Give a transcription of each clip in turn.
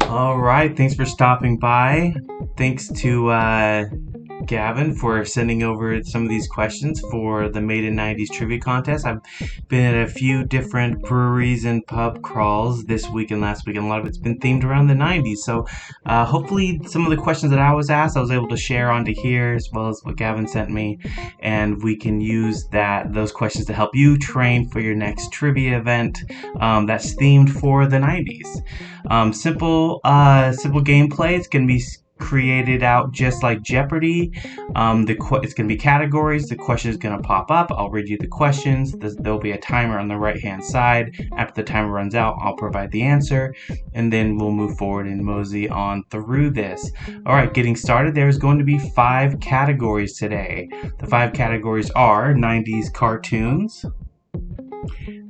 All right, thanks for stopping by. Thanks to Gavin for sending over some of these questions for the Made in 90's trivia contest. I've been at a few different breweries and pub crawls this week and last week, and a lot of it's been themed around the 90's. So hopefully some of the questions that I was asked, I was able to share onto here, as well as what Gavin sent me, and we can use those questions to help you train for your next trivia event that's themed for the 90's. Simple gameplay. It's going to be created out just like Jeopardy. It's going to be categories. The question is going to pop up. I'll read you the questions. There'll be a timer on the right-hand side. After the timer runs out, I'll provide the answer, and then we'll move forward and mosey on through this. All right, getting started. There's going to be 5 categories today. The 5 categories are 90's cartoons,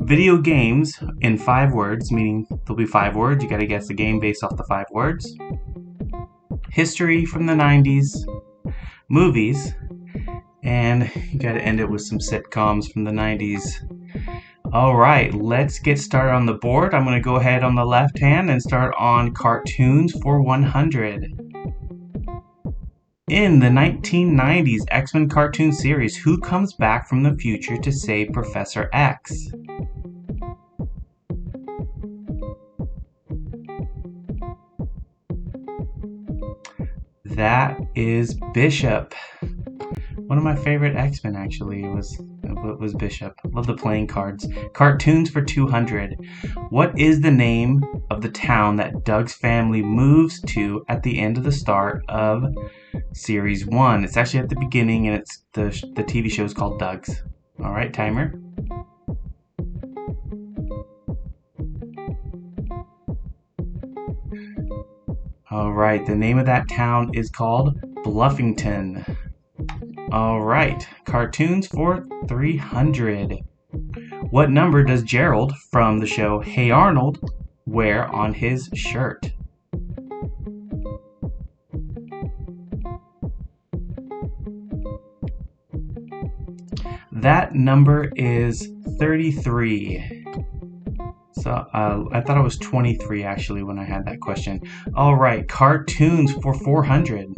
video games in 5 words, meaning there'll be 5 words. You got to guess the game based off the 5 words. History from the 90's, movies, and you got to end it with some sitcoms from the 90's. All right, let's get started on the board. I'm going to go ahead on the left hand and start on cartoons for 100. In the 1990's X-Men cartoon series, who comes back from the future to save Professor X? That is Bishop. One of my favorite X-Men actually was Bishop. Love the playing cards. Cartoons for 200. What is the name of the town that Doug's family moves to at the end of the start of series 1? It's actually at the beginning, and it's the TV show is called Doug's. All right, timer. All right, the name of that town is called Bluffington. All right, cartoons for 300. What number does Gerald from the show Hey Arnold wear on his shirt? That number is 33. So I thought it was 23 actually when I had that question. All right, cartoons for 400.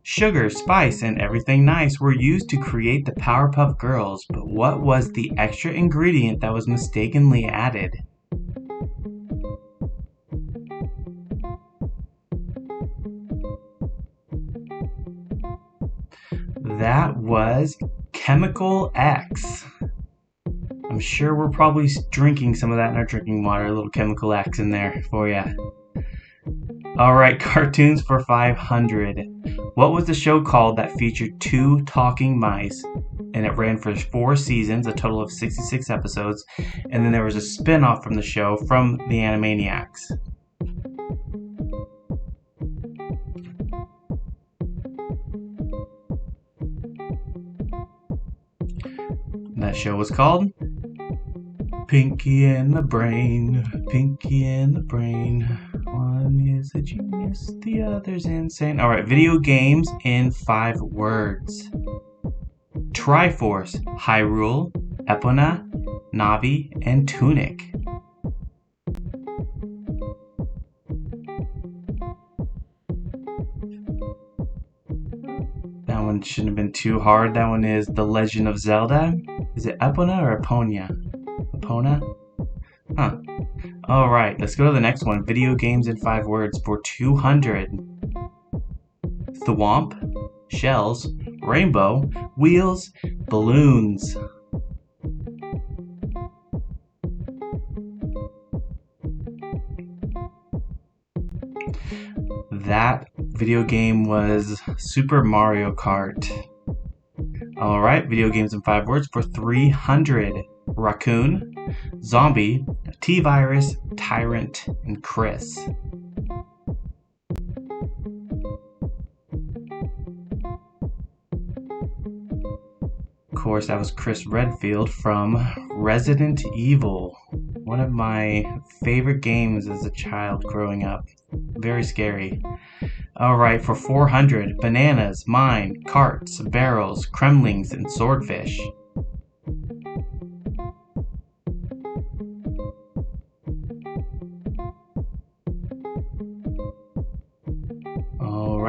Sugar, spice, and everything nice were used to create the Powerpuff Girls, but what was the extra ingredient that was mistakenly added? That was Chemical X. I'm sure we're probably drinking some of that in our drinking water. A little Chemical X in there for you. All right, cartoons for 500. What was the show called that featured 2 talking mice? And it ran for 4 seasons, a total of 66 episodes. And then there was a spin-off from the show from the Animaniacs. That show was called Pinky and the Brain. Pinky and the Brain. One is a genius, the other's insane. All right, video games in 5 words. Triforce, Hyrule, Epona, Navi, and Tunic. That one shouldn't have been too hard. That one is The Legend of Zelda. Is it Epona or Eponia? Epona? Huh. Alright, let's go to the next one. Video games in 5 words for 200. Thwomp, shells, rainbow, wheels, balloons. That video game was Super Mario Kart. Alright, video games in 5 words for 300. Raccoon, zombie, T-Virus, tyrant, and Chris. Of course, that was Chris Redfield from Resident Evil. One of my favorite games as a child growing up. Very scary. Alright, for 400, bananas, mine, carts, barrels, cremlings, and swordfish.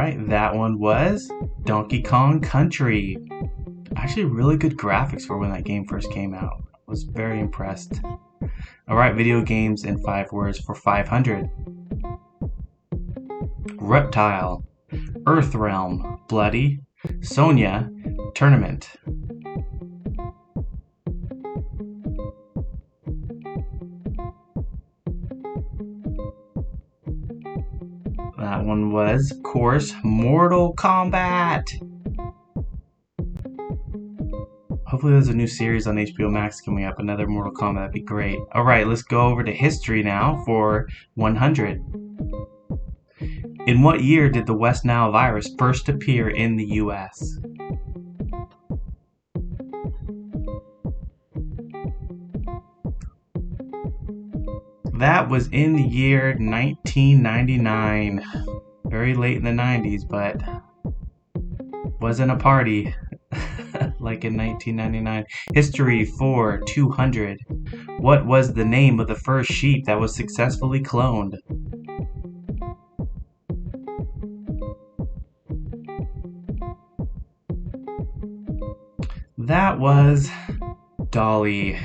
right, that one was Donkey Kong Country. Actually, really good graphics for when that game first came out. I was very impressed. All right, video games in 5 words for 500. Reptile, Earthrealm, Bloody, Sonia, Tournament. That one was, of course, Mortal Kombat. Hopefully there's a new series on HBO Max coming up, another Mortal Kombat, that'd be great. All right, let's go over to history now for 100. In what year did the West Nile virus first appear in the US? That was in the year 1999. Very late in the 90s, but wasn't a party like in 1999. History for 200. What was the name of the first sheep that was successfully cloned? That was Dolly.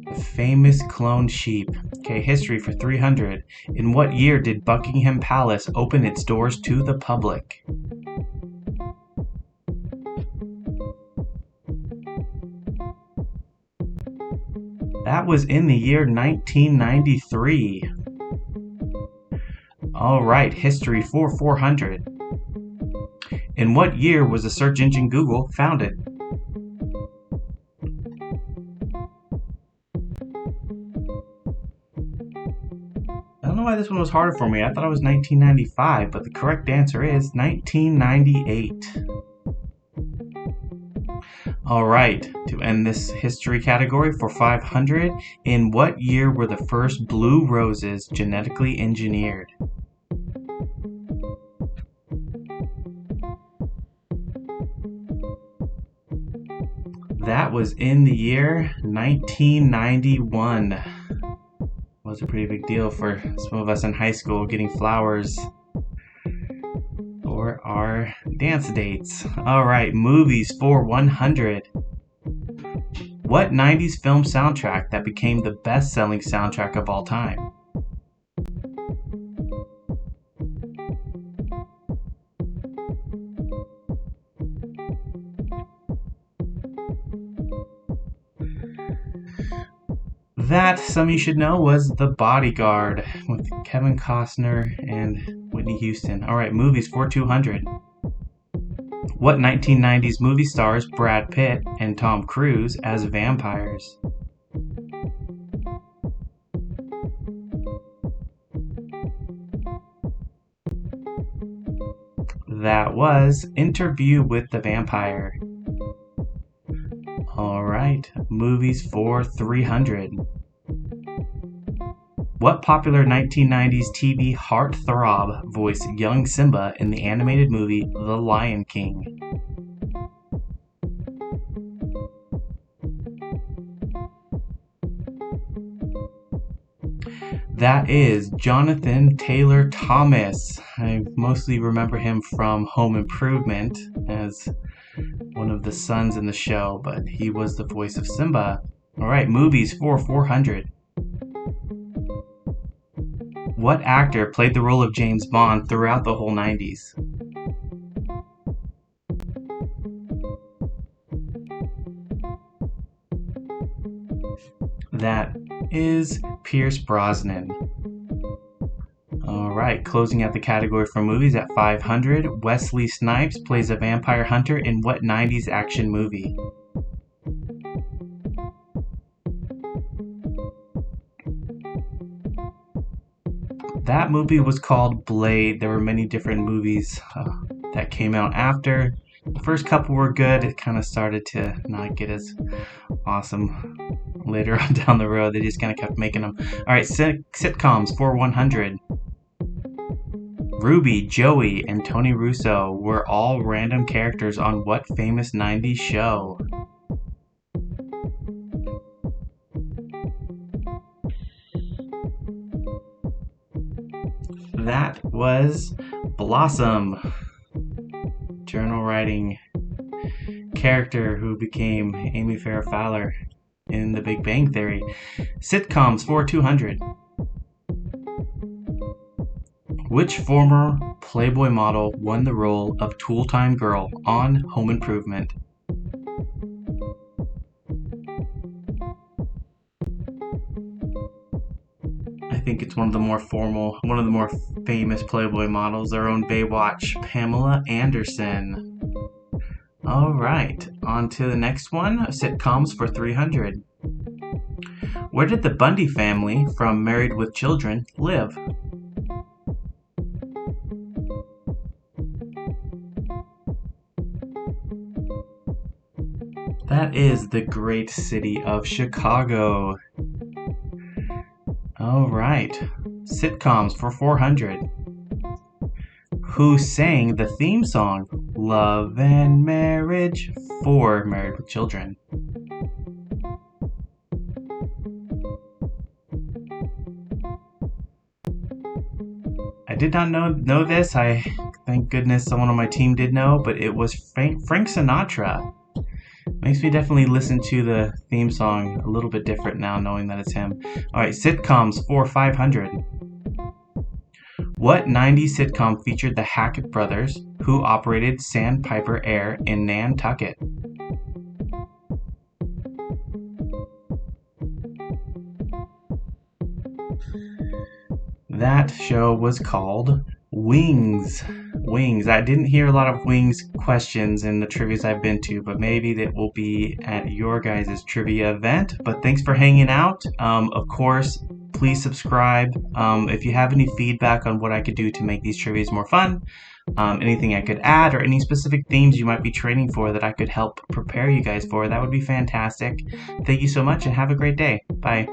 A famous cloned sheep. Okay, history for 300. In what year did Buckingham Palace open its doors to the public? That was in the year 1993. All right, history for 400. In what year was the search engine Google founded? I don't know why this one was harder for me. I thought it was 1995, but the correct answer is 1998. All right, to end this history category for 500, in what year were the first blue roses genetically engineered? That was in the year 1991. Was a pretty big deal for some of us in high school, getting flowers for our dance dates. All right, movies for 100. What 90s film soundtrack that became the best-selling soundtrack of all time? That, some of you should know, was The Bodyguard with Kevin Costner and Whitney Houston. All right, movies for 200. What 1990s movie stars Brad Pitt and Tom Cruise as vampires? That was Interview with the Vampire. All right, movies for 300. What popular 1990s TV heartthrob voiced young Simba in the animated movie The Lion King? That is Jonathan Taylor Thomas. I mostly remember him from Home Improvement as one of the sons in the show, but he was the voice of Simba. All right, movies for 400. What actor played the role of James Bond throughout the whole 90s? That is Pierce Brosnan. All right, closing out the category for movies at 500. Wesley Snipes plays a vampire hunter in what 90s action movie? That movie was called Blade. There were many different movies that came out after. The first couple were good. It kind of started to not get as awesome later on down the road. They just kind of kept making them. All right, sitcoms for 100. Ruby, Joey, and Tony Russo were all random characters on what famous 90s show? That was Blossom, journal writing character who became Amy Farrah Fowler in The Big Bang Theory. Sitcoms for 200. Which former Playboy model won the role of Tool Time Girl on Home Improvement? I think it's one of the more famous Playboy models, our own Baywatch, Pamela Anderson. All right, on to the next one, sitcoms for 300. Where did the Bundy family from Married with Children live? That is the great city of Chicago. All right, sitcoms for 400. Who sang the theme song Love and Marriage for Married with Children? I did not know this. Thank goodness someone on my team did know, but it was Frank Sinatra. Makes me definitely listen to the theme song a little bit different now, knowing that it's him. All right, sitcoms for 500. What 90s sitcom featured the Hackett brothers, who operated Sandpiper Air in Nantucket? That show was called Wings. Wings. I didn't hear a lot of Wings questions in the trivias I've been to, but maybe that will be at your guys' trivia event. But thanks for hanging out. Of course, please subscribe. If you have any feedback on what I could do to make these trivias more fun, anything I could add, or any specific themes you might be training for that I could help prepare you guys for, that would be fantastic. Thank you so much and have a great day. Bye.